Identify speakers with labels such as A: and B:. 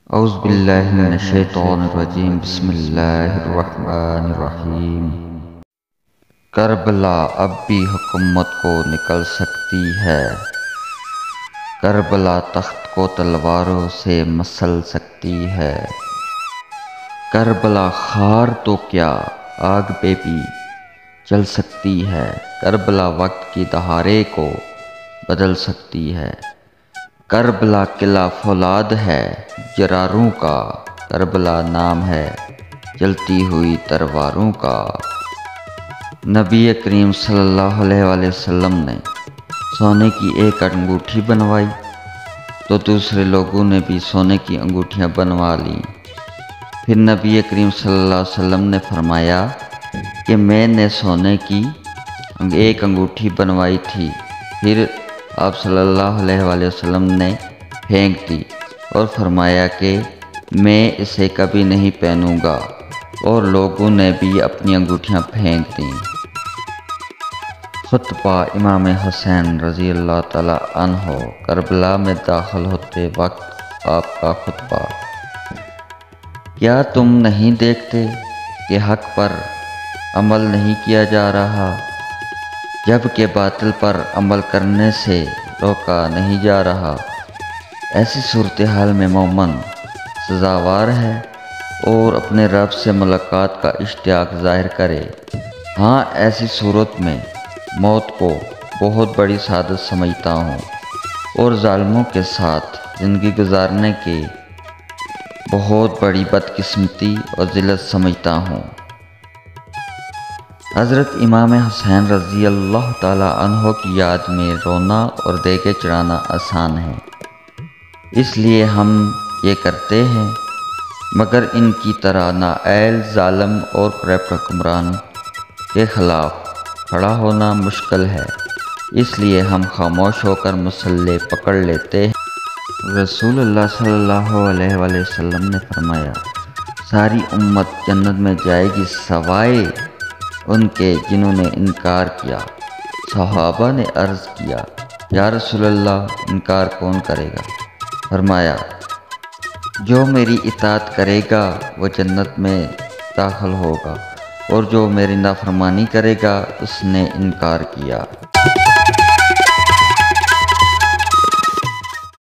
A: اعوذ باللہ من الشیطان الرجیم، بسم اللہ الرحمن الرحیم۔ کربلا اب بھی حکومت کو نکل سکتی ہے، کربلا تخت کو تلواروں سے مسل سکتی ہے، کربلا خار تو کیا آگ پہ بھی جل سکتی ہے، کربلا وقت کی دہاڑے کو بدل سکتی ہے، کربلا قلعہ فولاد ہے جراروں کا، کربلا نام ہے جلتی ہوئی تلواروں کا۔ نبی کریم صلی اللہ علیہ وآلہ وسلم نے سونے کی ایک انگوٹھی بنوائی تو دوسرے لوگوں نے بھی سونے کی انگوٹھیاں بنوا لیں۔ پھر نبی کریم صلی اللہ علیہ وسلم نے فرمایا کہ میں نے سونے کی ایک انگوٹھی بنوائی تھی، پھر آپ صلی اللہ علیہ وآلہ وسلم نے پھینک دی اور فرمایا کہ میں اسے کبھی نہیں پہنوں گا، اور لوگوں نے بھی اپنی انگوٹھیاں پھینک دیں۔ خطبہ امام حسین رضی اللہ تعالیٰ عنہ کربلا میں داخل ہوتے وقت آپ کا خطبہ۔ کیا تم نہیں دیکھتے کہ حق پر عمل نہیں کیا جا رہا، جبکہ باطل پر عمل کرنے سے روکا نہیں جا رہا؟ ایسی صورتحال میں مومن سزاوار ہے اور اپنے رب سے ملاقات کا اشتیاق ظاہر کرے۔ ہاں، ایسی صورت میں موت کو بہت بڑی سعادت سمجھتا ہوں اور ظالموں کے ساتھ زندگی گزارنے کی بہت بڑی بدقسمتی اور ذلت سمجھتا ہوں۔ حضرت امام حسین رضی اللہ تعالیٰ عنہ کی یاد میں رونا اور دیگیں چڑھانا آسان ہے، اس لیے ہم یہ کرتے ہیں، مگر ان کی طرح نااہل، ظالم اور کرپٹ حکمران کے خلاف کھڑا ہونا مشکل ہے، اس لیے ہم خاموش ہو کر مسلح پکڑ لیتے ہیں۔ رسول اللہ صلی اللہ علیہ وآلہ وسلم نے فرمایا، ساری امت جنت میں جائے گی سوائے ان کے جنہوں نے انکار کیا۔ صحابہ نے عرض کیا، یا رسول اللہ، انکار کون کرے گا؟ فرمایا، جو میری اطاعت کرے گا وہ جنت میں داخل ہوگا، اور جو میری نافرمانی کرے گا اس نے انکار کیا۔